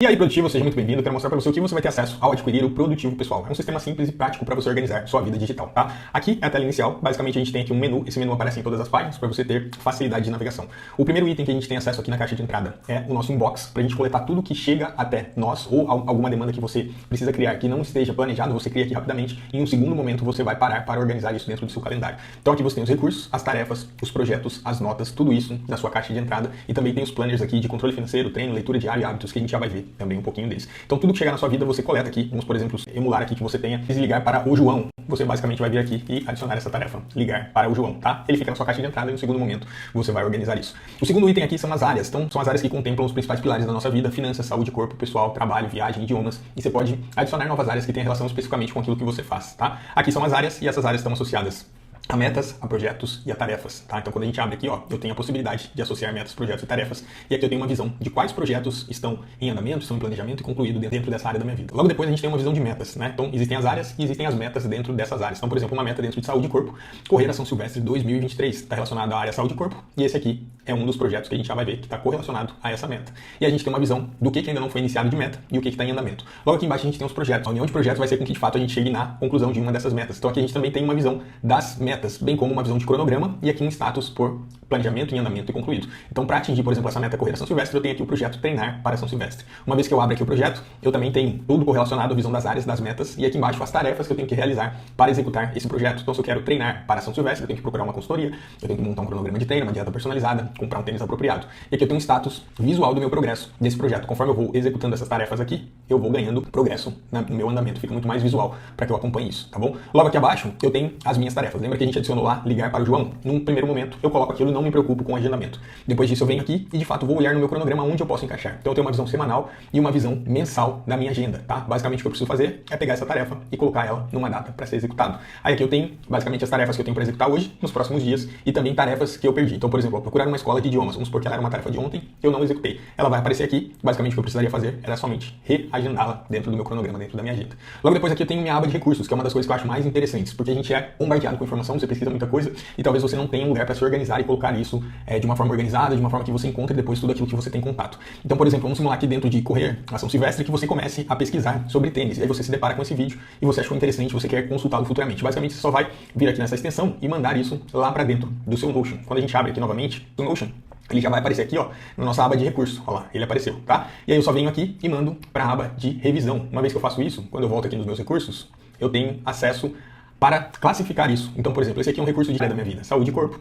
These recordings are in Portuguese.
E aí, produtivo, seja muito bem-vindo. Quero mostrar para você o que você vai ter acesso ao adquirir o Produtivo Pessoal. É um sistema simples e prático para você organizar sua vida digital, tá? Aqui é a tela inicial. Basicamente, a gente tem aqui um menu. Esse menu aparece em todas as páginas para você ter facilidade de navegação. O primeiro item que a gente tem acesso aqui na caixa de entrada é o nosso inbox, para a gente coletar tudo que chega até nós ou alguma demanda que você precisa criar que não esteja planejado, você cria aqui rapidamente e em um segundo momento você vai parar para organizar isso dentro do seu calendário. Então aqui você tem os recursos, as tarefas, os projetos, as notas, tudo isso na sua caixa de entrada e também tem os planners aqui de controle financeiro, treino, leitura diária e hábitos que a gente já vai ver também um pouquinho deles. Então tudo que chegar na sua vida você coleta aqui. Vamos, por exemplo, emular aqui que você tenha que ligar para o João. Você basicamente vai vir aqui e adicionar essa tarefa, ligar para o João, tá? Ele fica na sua caixa de entrada e no segundo momento você vai organizar isso. O segundo item aqui são as áreas. Então são as áreas que contemplam os principais pilares da nossa vida: finanças, saúde, corpo, pessoal, trabalho, viagem, idiomas. E você pode adicionar novas áreas que têm relação especificamente com aquilo que você faz, tá? Aqui são as áreas e essas áreas estão associadas a metas, a projetos e a tarefas, tá? Então quando a gente abre aqui, ó, eu tenho a possibilidade de associar metas, projetos e tarefas, e aqui eu tenho uma visão de quais projetos estão em andamento, estão em planejamento e concluído dentro dessa área da minha vida. Logo depois a gente tem uma visão de metas, né? Então existem as áreas e existem as metas dentro dessas áreas. Então, por exemplo, uma meta dentro de saúde e corpo, correr a São Silvestre 2023, está relacionada à área saúde e corpo, e esse aqui é um dos projetos que a gente já vai ver que está correlacionado a essa meta. E a gente tem uma visão do que ainda não foi iniciado de meta e o que está em andamento. Logo aqui embaixo a gente tem os projetos. A união de projetos vai ser com que de fato a gente chegue na conclusão de uma dessas metas. Então aqui a gente também tem uma visão das metas, bem como uma visão de cronograma e aqui um status por planejamento, em andamento e concluído. Então, para atingir, por exemplo, essa meta correr a São Silvestre, eu tenho aqui o projeto treinar para São Silvestre. Uma vez que eu abro aqui o projeto, eu também tenho tudo correlacionado à visão das áreas, das metas, e aqui embaixo as tarefas que eu tenho que realizar para executar esse projeto. Então, se eu quero treinar para São Silvestre, eu tenho que procurar uma consultoria, eu tenho que montar um cronograma de treino, uma dieta personalizada, comprar um tênis apropriado. E aqui eu tenho um status visual do meu progresso desse projeto. Conforme eu vou executando essas tarefas aqui, eu vou ganhando progresso no meu andamento. Fica muito mais visual para que eu acompanhe isso, tá bom? Logo aqui abaixo, eu tenho as minhas tarefas. Lembra que a gente adicionou lá ligar para o João? Num primeiro momento, eu coloco aquilo e não me preocupo com o agendamento. Depois disso, eu venho aqui e, de fato, vou olhar no meu cronograma onde eu posso encaixar. Então, eu tenho uma visão semanal e uma visão mensal da minha agenda, tá? Basicamente, o que eu preciso fazer é pegar essa tarefa e colocar ela numa data para ser executado. Aí aqui eu tenho, basicamente, as tarefas que eu tenho para executar hoje, nos próximos dias, e também tarefas que eu perdi. Então, por exemplo, procurar uma escola de idiomas. Vamos supor que ela era uma tarefa de ontem que eu não executei. Ela vai aparecer aqui. Basicamente, o que eu precisaria fazer era somente reagendá-la dentro do meu cronograma, dentro da minha agenda. Logo depois aqui eu tenho minha aba de recursos, que é uma das coisas que eu acho mais interessantes, porque a gente é bombardeado com informação, você pesquisa muita coisa, e talvez você não tenha um lugar para se organizar e colocar isso de uma forma organizada, de uma forma que você encontre depois tudo aquilo que você tem contato. Então, por exemplo, vamos simular aqui dentro de correr a São Silvestre que você comece a pesquisar sobre tênis. E aí você se depara com esse vídeo e você achou interessante, você quer consultá-lo futuramente. Basicamente, você só vai vir aqui nessa extensão e mandar isso lá para dentro do seu Notion. Quando a gente abre aqui novamente o Notion, ele já vai aparecer aqui, ó, na nossa aba de recursos. Olha lá, ele apareceu, tá? E aí eu só venho aqui e mando para a aba de revisão. Uma vez que eu faço isso, quando eu volto aqui nos meus recursos, eu tenho acesso para classificar isso. Então, por exemplo, esse aqui é um recurso da minha vida, saúde e corpo.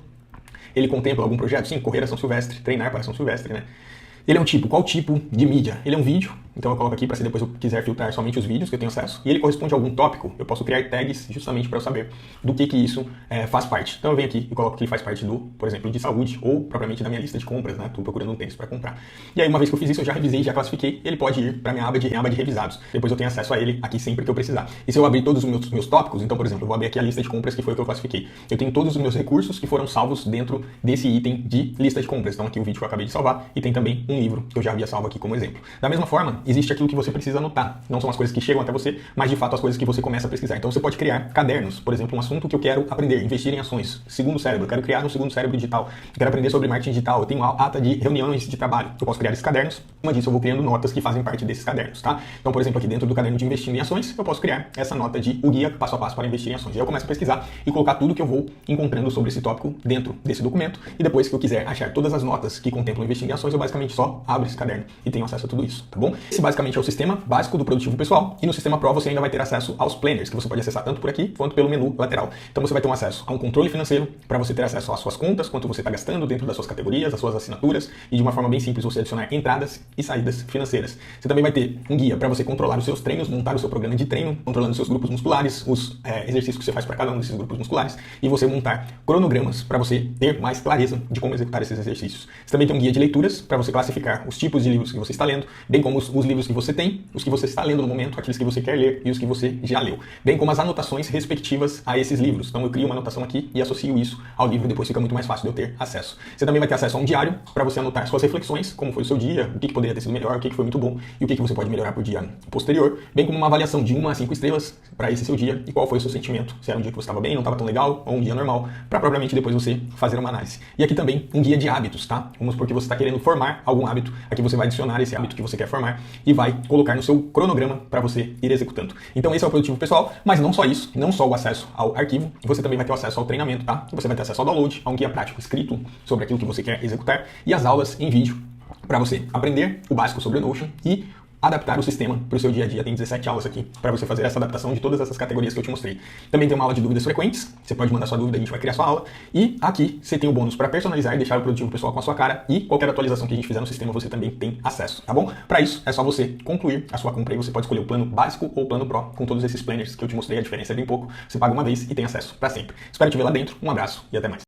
Ele contempla algum projeto? Sim, correr a São Silvestre, treinar para São Silvestre, né? Ele é um tipo, qual tipo de mídia? Ele é um vídeo, então eu coloco aqui para se depois eu quiser filtrar somente os vídeos que eu tenho acesso. E ele corresponde a algum tópico, eu posso criar tags justamente para eu saber do que isso faz parte. Então eu venho aqui e coloco que ele faz parte do, por exemplo, de saúde ou propriamente da minha lista de compras, né? Estou procurando um tênis para comprar. E aí uma vez que eu fiz isso, eu já revisei, já classifiquei, ele pode ir para minha aba de revisados. Depois eu tenho acesso a ele aqui sempre que eu precisar. E se eu abrir todos os meus tópicos, então por exemplo, eu vou abrir aqui a lista de compras que foi o que eu classifiquei. Eu tenho todos os meus recursos que foram salvos dentro desse item de lista de compras. Então aqui o vídeo que eu acabei de salvar e tem também um livro que eu já havia salvo aqui como exemplo. Da mesma forma, existe aquilo que você precisa anotar. Não são as coisas que chegam até você, mas de fato as coisas que você começa a pesquisar. Então você pode criar cadernos, por exemplo, um assunto que eu quero aprender, investir em ações, segundo cérebro, eu quero criar um segundo cérebro digital, eu quero aprender sobre marketing digital, eu tenho ata de reuniões de trabalho, eu posso criar esses cadernos, uma disso eu vou criando notas que fazem parte desses cadernos, tá? Então, por exemplo, aqui dentro do caderno de investindo em ações, eu posso criar essa nota de o guia passo a passo para investir em ações. E aí eu começo a pesquisar e colocar tudo que eu vou encontrando sobre esse tópico dentro desse documento, e depois que eu quiser achar todas as notas que contemplam investir em ações, eu basicamente só abro esse caderno e tenho acesso a tudo isso, tá bom? Esse basicamente é o sistema básico do Produtivo Pessoal, e no Sistema Pro você ainda vai ter acesso aos planners, que você pode acessar tanto por aqui quanto pelo menu lateral. Então você vai ter um acesso a um controle financeiro, para você ter acesso às suas contas, quanto você está gastando dentro das suas categorias, das suas assinaturas, e de uma forma bem simples você adicionar entradas e saídas financeiras. Você também vai ter um guia para você controlar os seus treinos, montar o seu programa de treino, controlando os seus grupos musculares, os exercícios que você faz para cada um desses grupos musculares, e você montar cronogramas para você ter mais clareza de como executar esses exercícios. Você também tem um guia de leituras para você classificar os tipos de livros que você está lendo, bem como os livros que você tem, os que você está lendo no momento, aqueles que você quer ler e os que você já leu, bem como as anotações respectivas a esses livros. Então eu crio uma anotação aqui e associo isso ao livro, depois fica muito mais fácil de eu ter acesso. Você também vai ter acesso a um diário para você anotar suas reflexões, como foi o seu dia, o que poderia ter sido melhor, o que foi muito bom e o que você pode melhorar por dia posterior, bem como uma avaliação de 1 a 5 estrelas para esse seu dia e qual foi o seu sentimento, se era um dia que você estava bem, não estava tão legal, ou um dia normal, para propriamente depois você fazer uma análise. E aqui também um guia de hábitos, tá? Vamos supor que você está querendo formar algum hábito, aqui você vai adicionar esse hábito que você quer formar e vai colocar no seu cronograma para você ir executando. Então esse é o produtivo pessoal, mas não só isso, não só o acesso ao arquivo, você também vai ter o acesso ao treinamento, tá? Você vai ter acesso ao download, a um guia prático escrito sobre aquilo que você quer executar e as aulas em vídeo para você aprender o básico sobre o Notion e adaptar o sistema para o seu dia a dia. Tem 17 aulas aqui para você fazer essa adaptação de todas essas categorias que eu te mostrei. Também tem uma aula de dúvidas frequentes, você pode mandar sua dúvida, a gente vai criar sua aula. E aqui você tem o bônus para personalizar e deixar o produtivo pessoal com a sua cara, e qualquer atualização que a gente fizer no sistema você também tem acesso, tá bom? Para isso é só você concluir a sua compra e você pode escolher o plano básico ou o plano Pro com todos esses planners que eu te mostrei, a diferença é bem pouco. Você paga uma vez e tem acesso para sempre. Espero te ver lá dentro, um abraço e até mais.